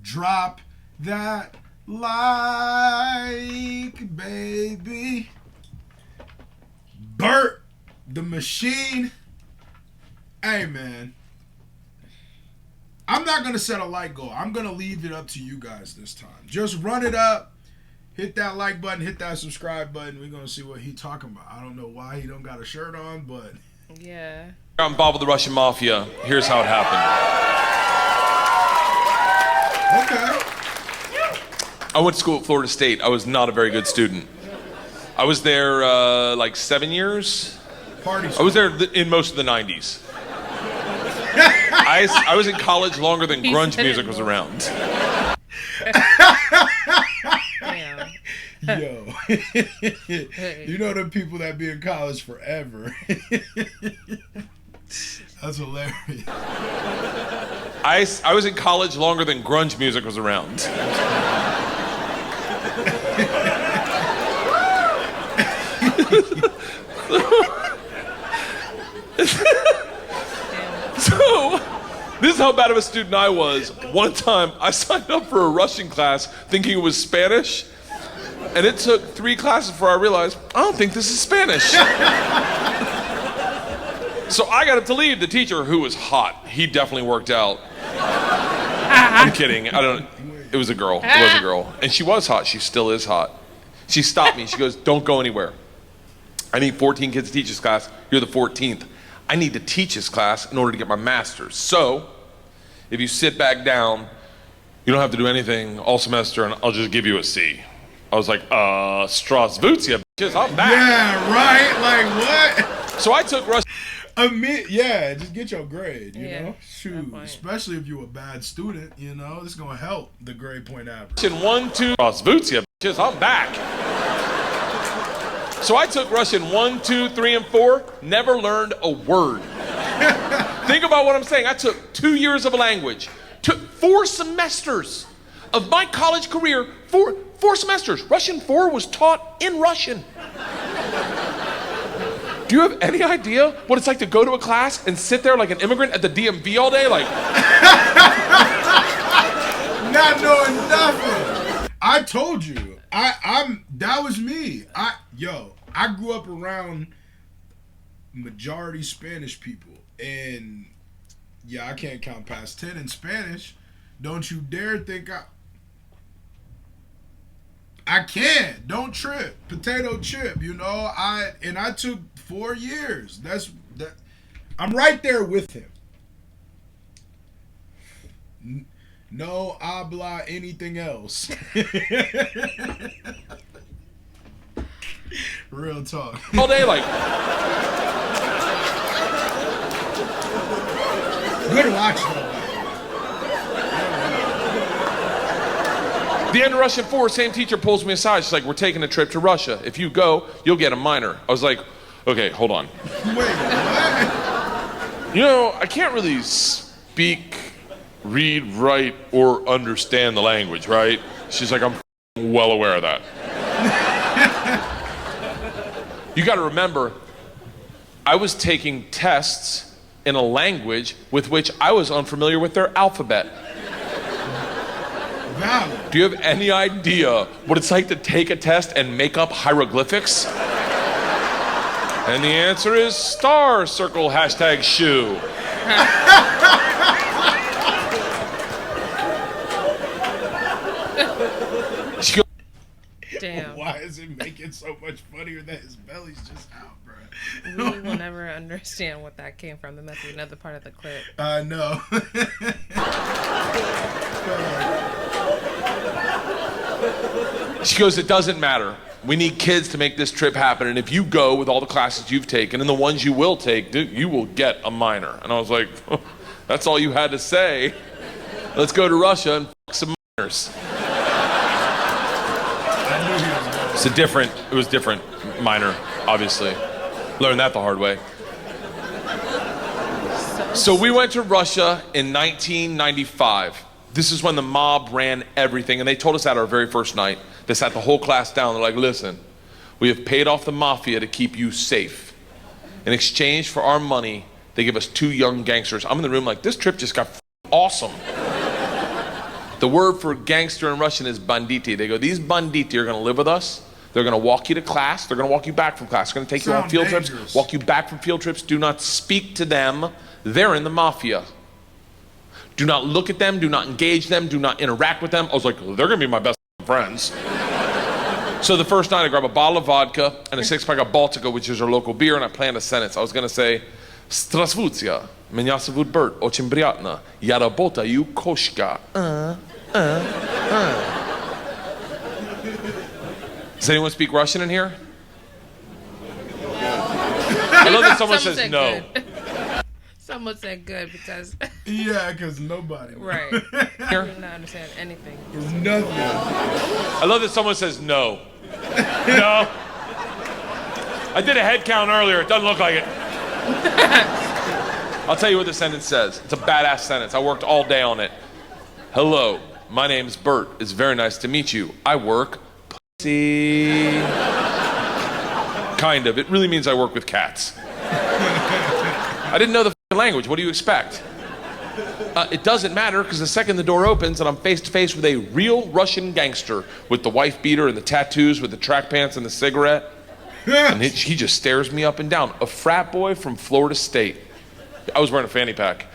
Drop that like, baby. Bert, the machine. Hey, man. I'm not going to set a like goal. I'm going to leave it up to you guys this time. Just run it up. Hit that like button. Hit that subscribe button. We're going to see what he talking about. I don't know why he don't got a shirt on, but... Yeah. I'm involved with the Russian mafia. Here's how it happened. Okay. I went to school at Florida State. I was not a very good student. I was there like 7 years. Party. I was there in most of the 90s. I was in college longer than grunge music was around. Damn. Yo. You know the people that be in college forever. That's hilarious. I was in college longer than grunge music was around. So, this is how bad of a student I was. One time, I signed up for a Russian class thinking it was Spanish, and it took 3 classes before I realized, I don't think this is Spanish. So I got up to leave. The teacher, who was hot, he definitely worked out. I'm kidding. It was a girl. It was a girl. And she was hot. She still is hot. She stopped me. She goes, don't go anywhere. I need 14 kids to teach this class. You're the 14th. I need to teach this class in order to get my master's. So, if you sit back down, you don't have to do anything all semester, and I'll just give you a C. I was like, Strasvutia, bitches, I'm back. Yeah, right? Like, what? So I took Russian. Yeah, just get your grade, you know? Shoot, point. especially if you're a bad student, you know? It's going to help the grade point average. Russian 1, 2, Strasvutia, bitches, I'm back. So I took Russian 1, 2, 3, and 4, never learned a word. Think about what I'm saying. I took 2 years of a language, took 4 semesters of my college career, four semesters. Russian 4 was taught in Russian. Do you have any idea what it's like to go to a class and sit there like an immigrant at the DMV all day? Like, not knowing nothing. I told you. That was me. I grew up around majority Spanish people, and yeah, I can't count past 10 in Spanish. Don't you dare think I can't. Don't trip. Potato chip, you know. I took 4 years. I'm right there with him. No habla anything else. Real talk. all day, like. Good watch though. The end of Russian 4, same teacher pulls me aside. She's like, we're taking a trip to Russia. If you go, you'll get a minor. I was like, okay, hold on. Wait, what? You know, I can't really speak, read, write, or understand the language, right? She's like, I'm well aware of that. You gotta remember, I was taking tests in a language with which I was unfamiliar with their alphabet. Valid. Do you have any idea what it's like to take a test and make up hieroglyphics? And the answer is star, circle, hashtag shoe. Damn. Why is it making so much funnier that his belly's just out, bro? We will never understand what that came from. That must be another part of the clip. No. She goes, it doesn't matter. We need kids to make this trip happen. And if you go with all the classes you've taken and the ones you will take, dude, you will get a minor. And I was like, oh, that's all you had to say. Let's go to Russia and fuck some minors. It was different minor, obviously. Learned that the hard way. So we went to Russia in 1995. This is when the mob ran everything, and they told us that our very first night. They sat the whole class down. They're like, listen, we have paid off the mafia to keep you safe. In exchange for our money, they give us 2 young gangsters. I'm in the room like, this trip just got awesome. The word for gangster in Russian is banditi. They go, these banditi are going to live with us. They're going to walk you to class. They're going to walk you back from class. They're going to take you on field trips, walk you back from field trips. Do not speak to them. They're in the mafia. Do not look at them. Do not engage them. Do not interact with them. I was like, they're going to be my best friends. So the first night I grab a bottle of vodka and a 6-pack of Baltica, which is our local beer, and I planned a sentence. I was going to say, Strasvutia, меня зовут Bert, очень приятно. Я работаю кошка. Does anyone speak Russian in here? I love that someone says no. Good. Someone said good because... Yeah, because nobody. Right. I do not understand anything. There's nothing. I love that someone says no. No. I did a head count earlier. It doesn't look like it. I'll tell you what the sentence says. It's a badass sentence. I worked all day on it. Hello, my name's Bert. It's very nice to meet you. I work pussy. Kind of. It really means I work with cats. I didn't know the language. What do you expect? It doesn't matter, because the second the door opens and I'm face to face with a real Russian gangster with the wife beater and the tattoos with the track pants and the cigarette, and he just stares me up and down. A frat boy from Florida State. I was wearing a fanny pack.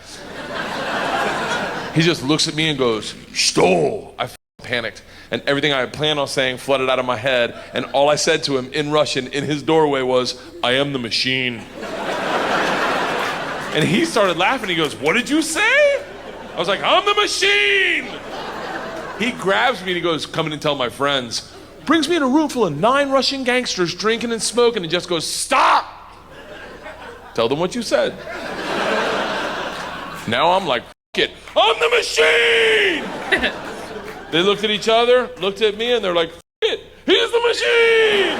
He just looks at me and goes, "Что?" I panicked, and everything I had planned on saying flooded out of my head, and all I said to him in Russian in his doorway was, "I am the machine." And he started laughing. He goes, "What did you say?" I was like, "I'm the machine." He grabs me and he goes, "Come in and tell my friends." Brings me in a room full of 9 Russian gangsters drinking and smoking and just goes, "Stop! Tell them what you said." Now I'm like, "F it, I'm the machine." They looked at each other, looked at me, and they're like, "F it, he's the machine."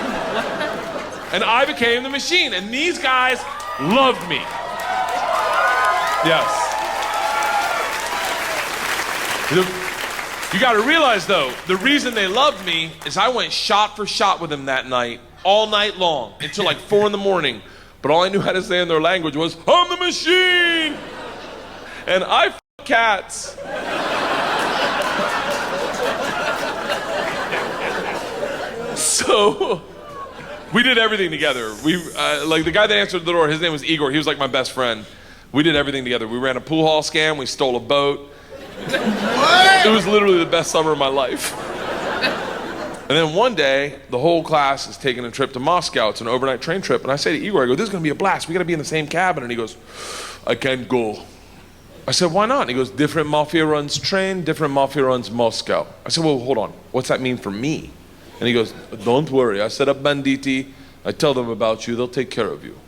And I became the machine, and these guys loved me. Yes. You got to realize, though, the reason they loved me is I went shot for shot with them that night, all night long, until like 4 in the morning. But all I knew how to say in their language was, "I'm the machine!" And I f*** cats. So, we did everything together. Like the guy that answered the door, his name was Igor. He was like my best friend. We did everything together. We ran a pool hall scam. We stole a boat. What? It was literally the best summer of my life. And then one day, the whole class is taking a trip to Moscow. It's an overnight train trip. And I say to Igor, I go, "This is going to be a blast. We got to be in the same cabin." And he goes, "I can't go." I said, "Why not?" And he goes, "Different mafia runs train, different mafia runs Moscow." I said, "Well, hold on. What's that mean for me?" And he goes, "Don't worry. I set up banditi. I tell them about you. They'll take care of you."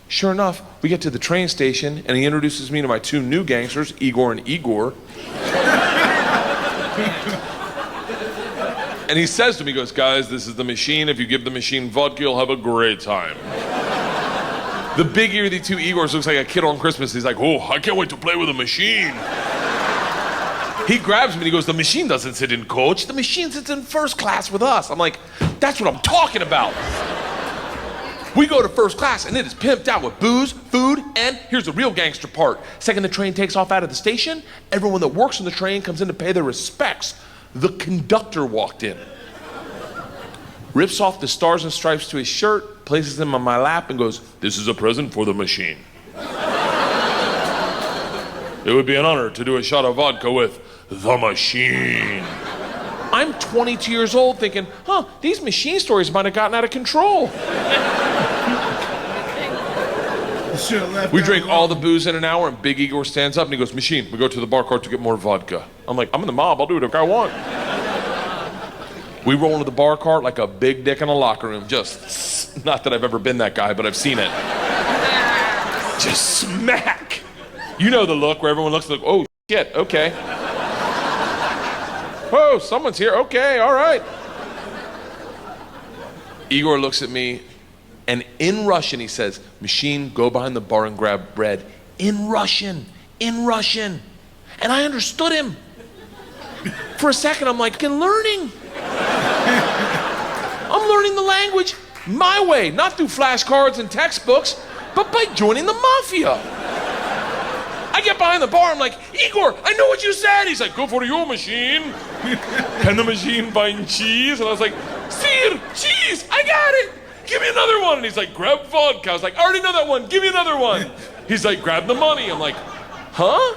Sure enough, we get to the train station, and he introduces me to my 2 new gangsters, Igor and Igor. And he says to me, he goes, "Guys, this is the machine. If you give the machine vodka, you'll have a great time." The big ear-y 2 Igors looks like a kid on Christmas. He's like, "Oh, I can't wait to play with a machine." He grabs me and he goes, "The machine doesn't sit in coach. The machine sits in first class with us." I'm like, "That's what I'm talking about." We go to first class, and it is pimped out with booze, food, and here's the real gangster part. Second the train takes off out of the station, everyone that works on the train comes in to pay their respects. The conductor walked in, rips off the stars and stripes to his shirt, places them on my lap, and goes, "This is a present for the machine. It would be an honor to do a shot of vodka with the machine." I'm 22 years old thinking, these machine stories might have gotten out of control. We drink all the booze in an hour, and Big Igor stands up and he goes, "Machine, we go to the bar cart to get more vodka." I'm like, "I'm in the mob, I'll do whatever I want." We roll into the bar cart like a big dick in a locker room. Just, not that I've ever been that guy, but I've seen it. Just smack. You know the look where everyone looks like, "Oh shit, okay. Oh, someone's here, okay, all right." Igor looks at me, and in Russian he says, "Machine, go behind the bar and grab bread." In Russian. And I understood him. For a second, I'm like, I'm learning. I'm learning the language my way, not through flashcards and textbooks, but by joining the mafia. I get behind the bar. I'm like, Igor, I know what you said. He's like, go for your machine. Can the machine find cheese? And I was like, Sir, cheese, I got it. Give me another one. And he's like, grab vodka. I was like, I already know that one. Give me another one. He's like, grab the money. I'm like, huh?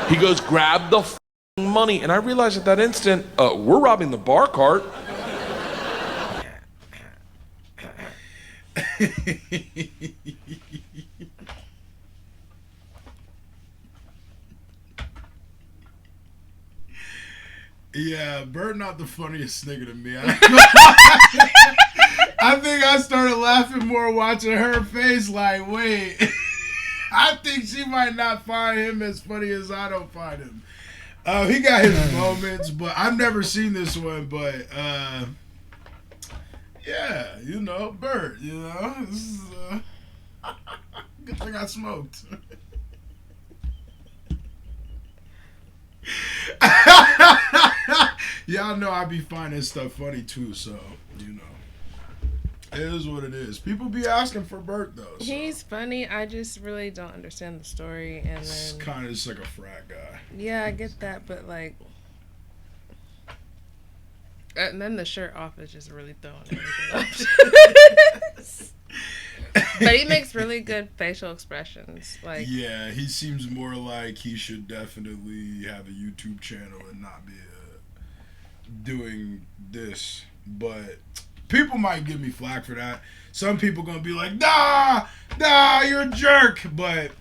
He goes, grab the money. And I realized at that instant, we're robbing the bar cart. Yeah, Bert not the funniest nigga to me. I think I started laughing more watching her face like, wait, I think she might not find him as funny as I don't find him. He got his moments, but I've never seen this one, but yeah, you know, Bert, you know, this is good thing I smoked. Y'all know I be finding stuff funny too, so you know, it is what it is. People be asking for Bert though. So. He's funny. I just really don't understand the story, and It's then kind of just like a frat guy. yeah, I get that, but like, and then the shirt off is just really throwing everything off. But he makes really good facial expressions. Like, Yeah, he seems more like he should definitely have a YouTube channel and not be doing this. But people might give me flack for that. Some people gonna be like, nah, you're a jerk. But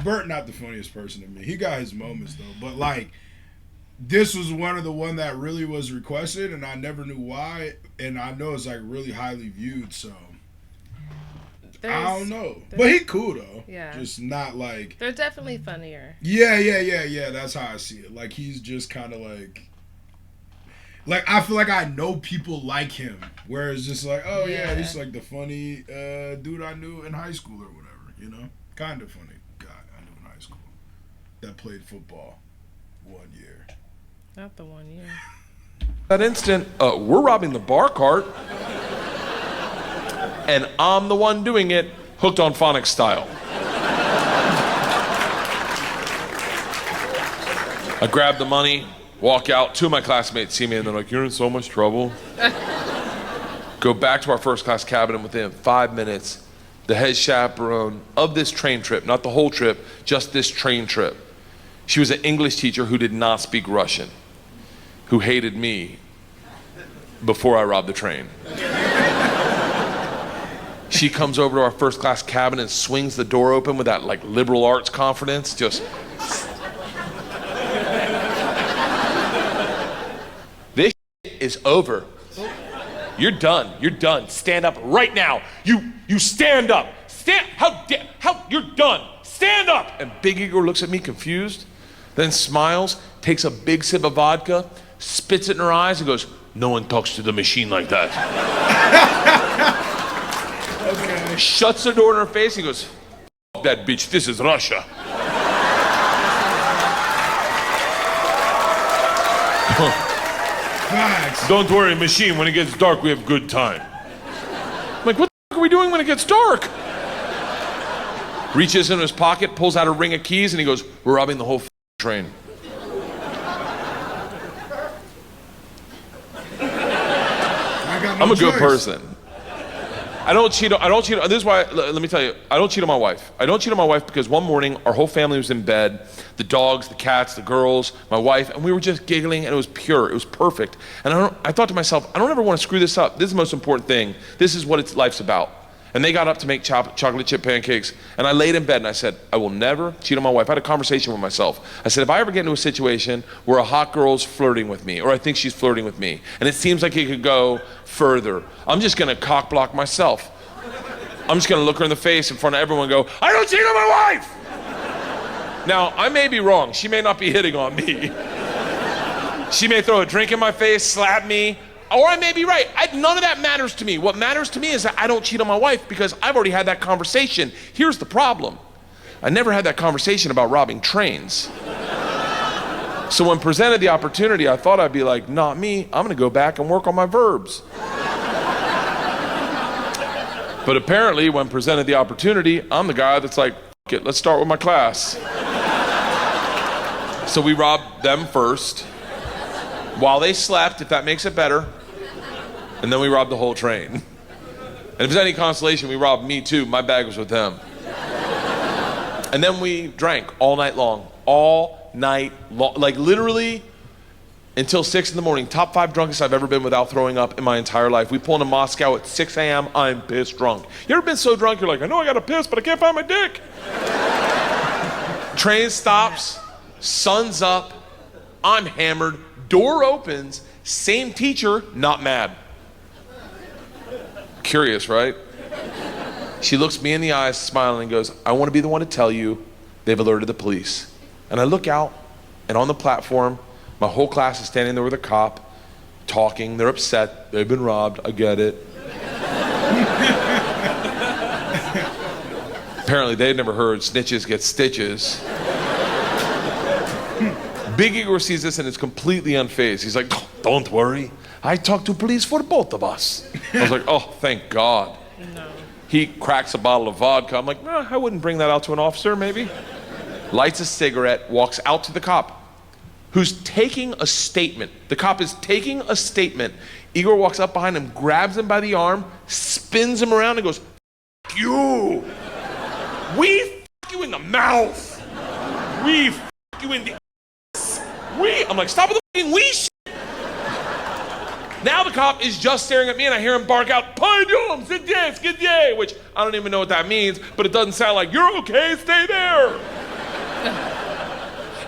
Bert not the funniest person to me. He got his moments though. But like, this was one of the one that really was requested, and I never knew why. And I know it's like really highly viewed, so. I don't know. But he cool though. Yeah. Just not like. They're definitely funnier. Yeah. That's how I see it. Like he's just kind of like I feel like I know people like him. Whereas just like, oh yeah, he's like the funny dude I knew in high school or whatever. You know, kind of funny guy I knew in high school that played football 1 year. Not the 1 year. That instant, we're robbing the bar cart. And I'm the one doing it, hooked on phonics style. I grab the money, walk out. Two of my classmates see me and they're like, you're in so much trouble. Go back to our first class cabin, and within 5 minutes, the head chaperone of this train trip, not the whole trip, just this train trip. She was an English teacher who did not speak Russian, who hated me before I robbed the train. She comes over to our first class cabin and swings the door open with that like liberal arts confidence, just. This is over. You're done. Stand up right now. You stand up. How you're done. Stand up. And Big Igor looks at me confused, then smiles, takes a big sip of vodka, spits it in her eyes and goes, no one talks to the machine like that. Okay. Shuts the door in her face and goes, F that bitch, this is Russia. Facts. Don't worry, machine, when it gets dark, we have good time. I'm like, what the f are we doing when it gets dark? Reaches in his pocket, pulls out a ring of keys, and he goes, we're robbing the whole train. I'm a good person. I don't cheat. This is why, let me tell you, I don't cheat on my wife. I don't cheat on my wife because one morning, our whole family was in bed, the dogs, the cats, the girls, my wife, and we were just giggling, and it was pure. It was perfect. And I thought to myself, I don't ever want to screw this up. This is the most important thing. This is what life's about. And they got up to make chocolate chip pancakes, and I laid in bed and I said, I will never cheat on my wife. I had a conversation with myself. I said, if I ever get into a situation where a hot girl's flirting with me, or I think she's flirting with me, and it seems like it could go further, I'm just gonna cock block myself. I'm just gonna look her in the face in front of everyone and go, I don't cheat on my wife! Now, I may be wrong. She may not be hitting on me. She may throw a drink in my face, slap me, or I may be right. None of that matters to me. What matters to me is that I don't cheat on my wife because I've already had that conversation. Here's the problem. I never had that conversation about robbing trains. So when presented the opportunity, I thought I'd be like, not me. I'm gonna go back and work on my verbs. But apparently, when presented the opportunity, I'm the guy that's like, F it. Let's start with my class. So we robbed them first, while they slept, if that makes it better. And then we robbed the whole train. And if it's any consolation, we robbed me too. My bag was with them. And then we drank all night long. All night long. Like literally until 6 in the morning. Top 5 drunkest I've ever been without throwing up in my entire life. We pull into Moscow at 6 a.m. I'm pissed drunk. You ever been so drunk you're like, I know I gotta piss, but I can't find my dick? Train stops, sun's up, I'm hammered, door opens, same teacher, not mad. Curious, right? She looks me in the eyes, smiling, and goes, I want to be the one to tell you they've alerted the police. And I look out, and on the platform, my whole class is standing there with a cop, talking. They're upset. They've been robbed. I get it. Apparently, they'd never heard snitches get stitches. Big Igor sees this and is completely unfazed. He's like, oh, don't worry. I talked to police for both of us. I was like, oh, thank God. No. He cracks a bottle of vodka. I'm like, I wouldn't bring that out to an officer, maybe. Lights a cigarette, walks out to the cop, who's taking a statement. The cop is taking a statement. Igor walks up behind him, grabs him by the arm, spins him around and goes, F you. We f you in the mouth. We f you in the ass. I'm like, stop with the f***ing we shit. Now the cop is just staring at me and I hear him bark out, Pardon, skidye, which I don't even know what that means, but it doesn't sound like, you're okay, stay there.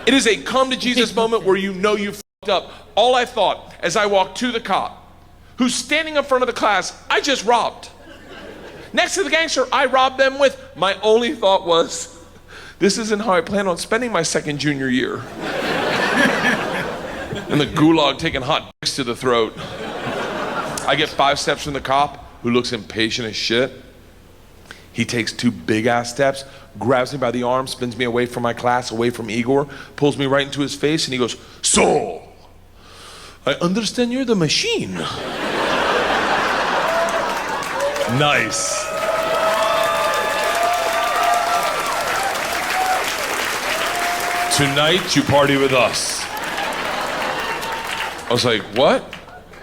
It is a come to Jesus moment where you know you f***ed up. All I thought as I walked to the cop, who's standing in front of the class I just robbed. Next to the gangster I robbed them with, my only thought was, this isn't how I plan on spending my second junior year. In the gulag taking hot dicks to the throat. I get 5 steps from the cop, who looks impatient as shit. He takes 2 big-ass steps, grabs me by the arm, spins me away from my class, away from Igor, pulls me right into his face, and he goes, So, I understand you're the machine. Nice. Tonight, you party with us. I was like, what?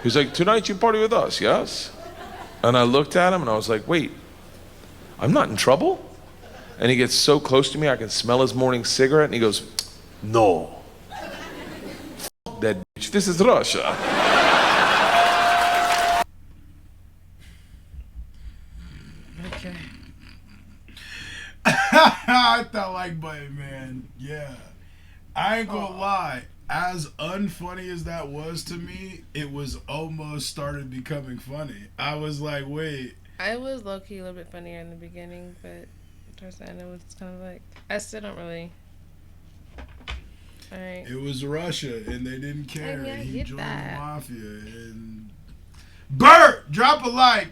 He's like, tonight you party with us, yes? And I looked at him and I was like, wait, I'm not in trouble? And he gets so close to me, I can smell his morning cigarette, and he goes, no. F that bitch, this is Russia. Okay. I thought like button, man. Yeah. I ain't gonna lie. As unfunny as that was to me, it was almost started becoming funny. I was like, wait. I was low-key a little bit funnier in the beginning, but towards the end it was kind of like, I still don't really. Alright. It was Russia, and they didn't care. I mean, I he get joined that. the mafia. And Bert, drop a like.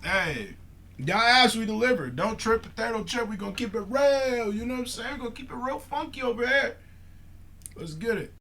Hey, y'all asked, we delivered. Don't trip potato chip. We gonna keep it real. You know what I'm saying? We're gonna keep it real funky over here. Let's get it.